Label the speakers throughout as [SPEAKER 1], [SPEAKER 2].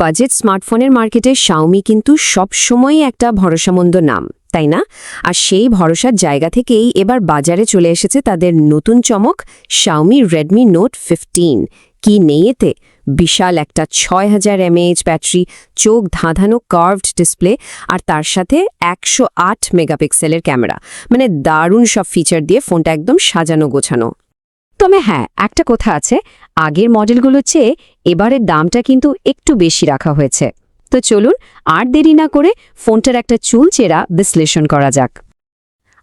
[SPEAKER 1] Budget স্মার্টফোনের মার্কেটে Xiaomi কিন্তু সবসময়ই একটা ভরসামন্দ নাম, তাই না? আর সেই ভরসার জায়গা থেকেই এবার বাজারে চলে এসেছে তাদের নতুন চমক Xiaomi Redmi Note 15। কি নেই এতে? বিশাল একটা 6000 mAh ব্যাটারি, চোখ ধাঁধানো কার্ভড ডিসপ্লে আর তার সাথে 108 মেগাপিক্সেলের ক্যামেরা। মানে দারুণ সব ফিচার দিয়ে ফোনটা একদম সাজানো গোছানো। তবে হ্যাঁ, একটা কথা আছে, আগের মডেলগুলোর চেয়ে এবারের দামটা কিন্তু একটু বেশি রাখা হয়েছে। তো চলুন আর দেরি না করে ফোনটার একটা চুলচেরা বিশ্লেষণ করা যাক।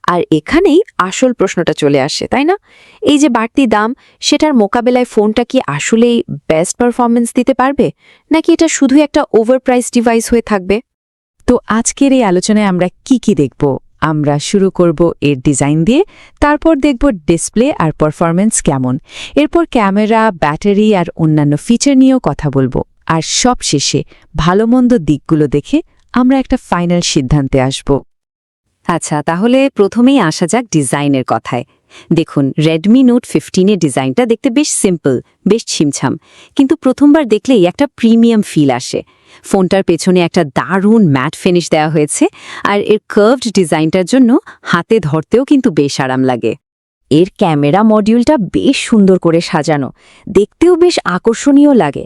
[SPEAKER 2] আর এখানেই আসল প্রশ্নটা চলে আসে, তাই না? এই যে বাড়তি দাম, সেটার মোকাবেলায় ফোনটা কি আসলেই বেস্ট পারফরমেন্স দিতে পারবে, নাকি এটা শুধু একটা ওভারপ্রাইস ডিভাইস হয়ে থাকবে?
[SPEAKER 3] তো আজকের এই আলোচনায় আমরা কি দেখব? আমরা শুরু করব এর ডিজাইন দিয়ে, তারপর দেখব ডিসপ্লে আর পারফরমেন্স কেমন, এরপর ক্যামেরা, ব্যাটারি আর অন্যান্য ফিচার নিয়েও কথা বলবো, আর সবশেষে ভালো-মন্দ দিকগুলো দেখে আমরা একটা ফাইনাল সিদ্ধান্তে আসব।
[SPEAKER 1] আচ্ছা, তাহলে প্রথমেই আসা যাক ডিজাইনের কথায়। দেখুন, Redmi Note 15 এর ডিজাইনটা দেখতে বেশ সিম্পল, বেশ ছিমছাম, কিন্তু প্রথমবার দেখলেই একটা প্রিমিয়াম ফিল আসে। ফোনটার পেছনে একটা দারুণ ম্যাট ফিনিশ দেওয়া হয়েছে, আর এর কার্ভড ডিজাইনটার জন্য হাতে ধরতেও কিন্তু বেশ আরাম লাগে। এর ক্যামেরা মডিউলটা বেশ সুন্দর করে সাজানো, দেখতেও বেশ আকর্ষণীয় লাগে।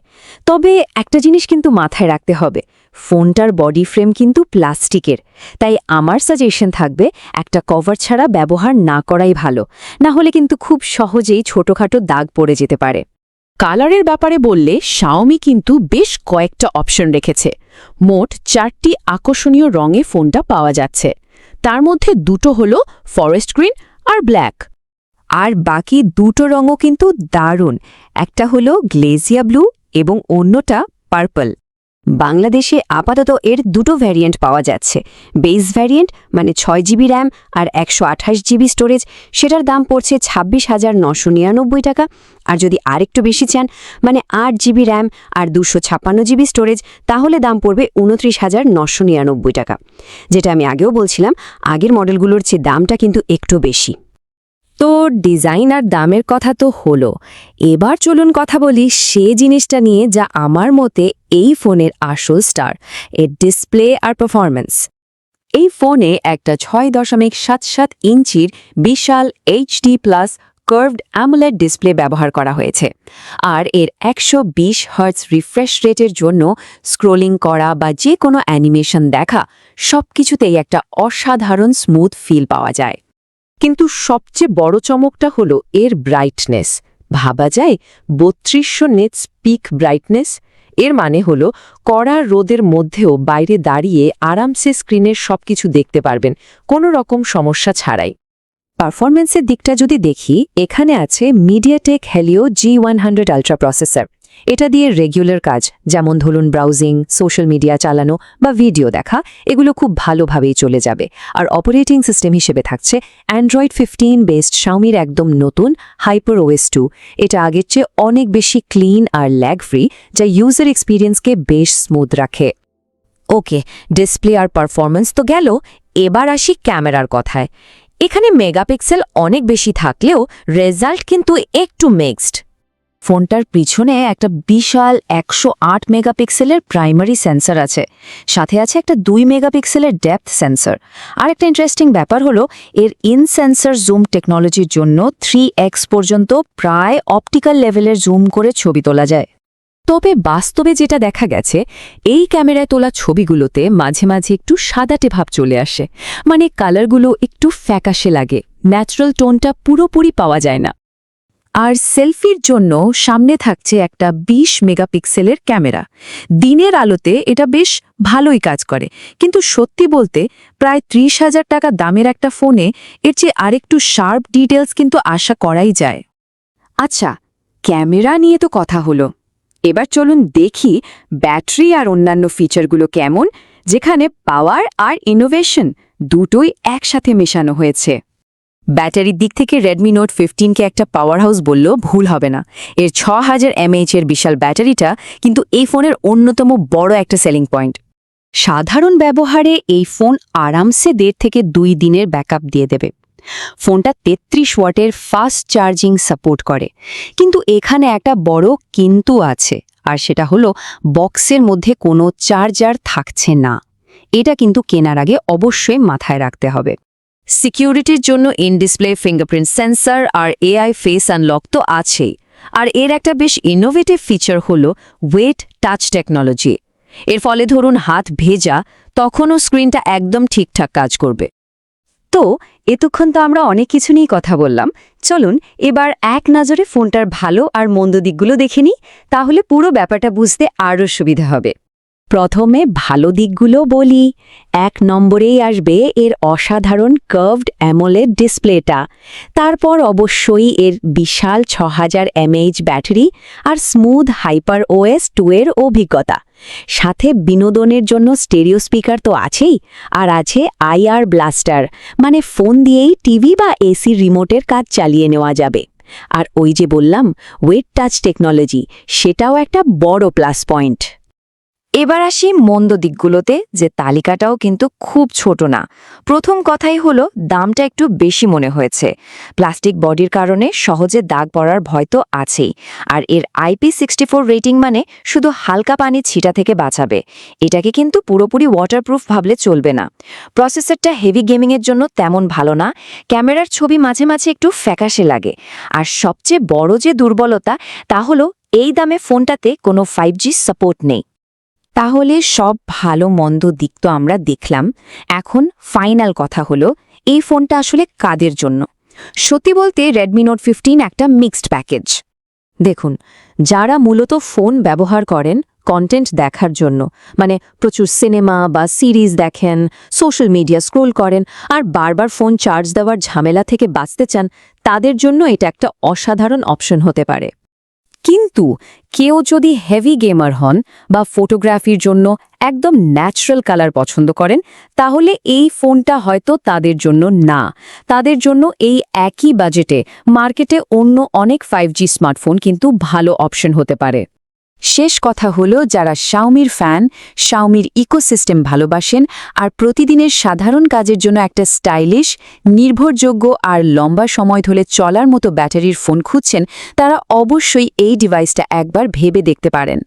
[SPEAKER 1] তবে একটা জিনিস কিন্তু মাথায় রাখতে হবে, ফোনটার বডি ফ্রেম কিন্তু প্লাস্টিকের, তাই আমার সাজেশন থাকবে একটা কভার ছাড়া ব্যবহার না করাই ভালো, না হলে কিন্তু খুব সহজেই ছোটখাটো দাগ পড়ে যেতে পারে।
[SPEAKER 3] কালারের ব্যাপারে বললে Xiaomi কিন্তু বেশ কয়েকটা অপশন রেখেছে। মোট 4টি আকর্ষণীয় রঙে ফোনটা পাওয়া যাচ্ছে। তার মধ্যে দুটো হলো ফরেস্ট গ্রিন আর ব্ল্যাক।
[SPEAKER 1] আর বাকি দুটো রঙও কিন্তু দারুণ, একটা হলো গ্লেজিয়া ব্লু এবং অন্যটা পার্পল। বাংলাদেশে আপাতত এর দুটো ভ্যারিয়েন্ট পাওয়া যাচ্ছে। বেস ভ্যারিয়েন্ট মানে 6GB র্যাম আর 128GB স্টোরেজ, সেটার দাম পড়ছে 26,999 টাকা। আর যদি আরেকটু বেশি চান, মানে 8GB র্যাম আর 256GB স্টোরেজ, তাহলে দাম পড়বে 29,999 টাকা। যেটা আমি আগেও বলছিলাম, আগের মডেলগুলোর চেয়ে দামটা কিন্তু একটু বেশি। তো ডিজাইন আর দামের কথা তো হলো, এবার চলুন কথা বলি সে জিনিসটা নিয়ে যা আমার মতে এই ফোনের আসল স্টার, এর ডিসপ্লে আর পারফরম্যান্স। এই ফোনে একটা 6.77 ইঞ্চির বিশাল HD+ কার্ভড অ্যামোলেড ডিসপ্লে ব্যবহার করা হয়েছে, আর এর 120 হার্টজ রিফ্রেশ রেটের জন্য স্ক্রোলিং করা বা যে কোনো অ্যানিমেশন দেখা সবকিছুতেই একটা অসাধারণ স্মুথ ফিল পাওয়া যায়। কিন্তু সবচেয়ে বড় চমকটা হলো এর ব্রাইটনেস। ভাবা যায় 3200 নিটস পিক ব্রাইটনেস। এর মানে হলো কড়া রোদের মধ্যেও বাইরে দাঁড়িয়ে আরামসে স্ক্রিনের সবকিছু দেখতে পারবেন, কোনো রকম সমস্যা ছাড়াই। পারফরমেন্সের দিকটা যদি দেখি, এখানে আছে MediaTek Helio G100 ultra processor. এটা দিয়ে রেগুলার কাজ, যেমন ধরুন ব্রাউজিং, সোশ্যাল মিডিয়া চালানো বা ভিডিও দেখা, এগুলো খুব ভালোভাবেই চলে যাবে। আর অপারেটিং সিস্টেম হিসেবে থাকছে Android 15 বেসড Xiaomiর একদম নতুন HyperOS 2। এটা আগের চেয়ে অনেক বেশি ক্লিন আর ল্যাগ ফ্রি, যা ইউজার এক্সপিরিয়েন্সকে বেশ স্মুথ রাখে। ওকে, ডিসপ্লে আর পারফরম্যান্স তো গেল, এবার আসি ক্যামেরার কথায়। এখানে মেগাপিক্সেল অনেক বেশি থাকলেও রেজাল্ট কিন্তু একটু মিক্সড। ফোনটার পিছনে একটা বিশাল 108 মেগাপিক্সেলের প্রাইমারি সেন্সর আছে, সাথে আছে একটা 2 মেগাপিক্সেলের ডেপথ সেন্সর। আর একটা ইন্টারেস্টিং ব্যাপার হলো এর ইন সেন্সর জুম টেকনোলজির জন্য 3x পর্যন্ত প্রায় অপটিক্যাল লেভেলের জুম করে ছবি তোলা যায়। তবে বাস্তবে যেটা দেখা গেছে, এই ক্যামেরায় তোলা ছবিগুলোতে মাঝে মাঝে একটু সাদাটে ভাব চলে আসে, মানে কালারগুলো একটু ফ্যাকাশে লাগে, ন্যাচারাল টোনটা পুরোপুরি পাওয়া যায় না। আর সেলফির জন্য সামনে থাকছে একটা 20 মেগাপিক্সেলের ক্যামেরা। দিনের আলোতে এটা বেশ ভালোই কাজ করে, কিন্তু সত্যি বলতে প্রায় 30,000 টাকা দামের একটা ফোনে এর চেয়ে আরেকটু শার্প ডিটেলস কিন্তু আশা করাই যায়। আচ্ছা, ক্যামেরা নিয়ে তো কথা হলো, এবার চলুন দেখি ব্যাটারি আর অন্যান্য ফিচারগুলো কেমন, যেখানে পাওয়ার আর ইনোভেশন দুটোই একসাথে মেশানো হয়েছে। ব্যাটারির দিক থেকে Redmi Note 15কে একটা পাওয়ার হাউস বললেও ভুল হবে না। এর 6000 mAh এর বিশাল ব্যাটারিটা কিন্তু এই ফোনের অন্যতম বড় একটা সেলিং পয়েন্ট। সাধারণ ব্যবহারে এই ফোন আরামসে 1.5 থেকে 2 দিনের ব্যাকআপ দিয়ে দেবে। ফোনটা 33 ওয়াটের ফাস্ট চার্জিং সাপোর্ট করে, কিন্তু এখানে একটা বড় কিন্তু আছে। আর সেটা হলো বক্সের মধ্যে কোনো চার্জার থাকছে না। এটা কিন্তু কেনার আগে অবশ্যই মাথায় রাখতে হবে। সিকিউরিটির জন্য ইন ডিসপ্লে ফিঙ্গারপ্রিন্ট সেন্সর আর এআই ফেস আনলক তো আছেই, আর এর একটা বেশ ইনোভেটিভ ফিচার হলো ওয়েট টাচ টেকনোলজি। এর ফলে ধরুন হাত ভেজা, তখনও স্ক্রিনটা একদম ঠিকঠাক কাজ করবে। তো এতক্ষণ তো আমরা অনেক কিছু নিয়ে কথা বললাম, চলুন এবার এক নজরে ফোনটার ভালো আর মন্দ দিকগুলো দেখে নিই, তাহলে পুরো ব্যাপারটা বুঝতে আরও সুবিধা হবে। প্রথমে ভালো দিকগুলো বলি। 1 নম্বরেই আসবে এর অসাধারণ কার্ভড অ্যামোলেড ডিসপ্লেটা, তারপর অবশ্যই এর বিশাল 6000 mAh ব্যাটারি আর স্মুথ হাইপার OS 2 এর অভিজ্ঞতা। সাথে বিনোদনের জন্য স্টেরিও স্পিকার তো আছেই, আর আছে IR ব্লাস্টার, মানে ফোন দিয়েই টিভি বা এসি রিমোটের কাজ চালিয়ে নেওয়া যাবে। আর ওই যে বললাম ওয়েট টাচ টেকনোলজি, সেটাও একটা বড় প্লাস পয়েন্ট।
[SPEAKER 2] এবার আসি মন্দ দিকগুলোতে, যে তালিকাটাও কিন্তু খুব ছোট না। প্রথম কথাই হলো দামটা একটু বেশি মনে হয়েছে। প্লাস্টিক বডির কারণে সহজে দাগ পড়ার ভয় তো আছেই, আর এর IP64 রেটিং মানে শুধু হালকা পানি ছিটা থেকে বাঁচাবে। এটাকে কিন্তু পুরোপুরি ওয়াটারপ্রুফ ভাবলে চলবে না। প্রসেসরটা হেভি গেমিংয়ের জন্য তেমন ভালো না, ক্যামেরার ছবি মাঝে মাঝে একটু ফ্যাকাশে লাগে। আর সবচেয়ে বড় যে দুর্বলতা, তা হলো এই দামে ফোনটাতে কোনো 5G সাপোর্ট নেই। তাহলে সব ভালো মন্দ দিক তো আমরা দেখলাম, এখন ফাইনাল কথা হলো এই ফোনটা আসলে কাদের জন্য। সত্যি বলতে রেডমি নোট 15 একটা মিক্সড প্যাকেজ। দেখুন, যারা মূলত ফোন ব্যবহার করেন কন্টেন্ট দেখার জন্য, মানে প্রচুর সিনেমা বা সিরিজ দেখেন, সোশ্যাল মিডিয়া স্ক্রোল করেন, আর বারবার ফোন চার্জ দেওয়ার ঝামেলা থেকে বাঁচতে চান, তাদের জন্য এটা একটা অসাধারণ অপশন হতে পারে। কিন্তু কেউ যদি হেভি গেমার হন বা ফটোগ্রাফির জন্য একদম ন্যাচারাল কালার পছন্দ করেন, তাহলে এই ফোনটা হয়তো তাদের জন্য না। তাদের জন্য এই একই বাজেটে মার্কেটে অন্য অনেক 5G স্মার্টফোন কিন্তু ভালো অপশন হতে পারে। শেষ কথা হলো, যারা শাওমির ফ্যান, শাওমির ইকোসিস্টেম ভালোবাসেন, আর প্রতিদিনের সাধারণ কাজের জন্য একটা স্টাইলিশ, নির্ভরযোগ্য আর লম্বা সময় ধরে চলার মতো ব্যাটারির ফোন খুঁজছেন, তারা অবশ্যই এই ডিভাইসটা একবার ভেবে দেখতে পারেন।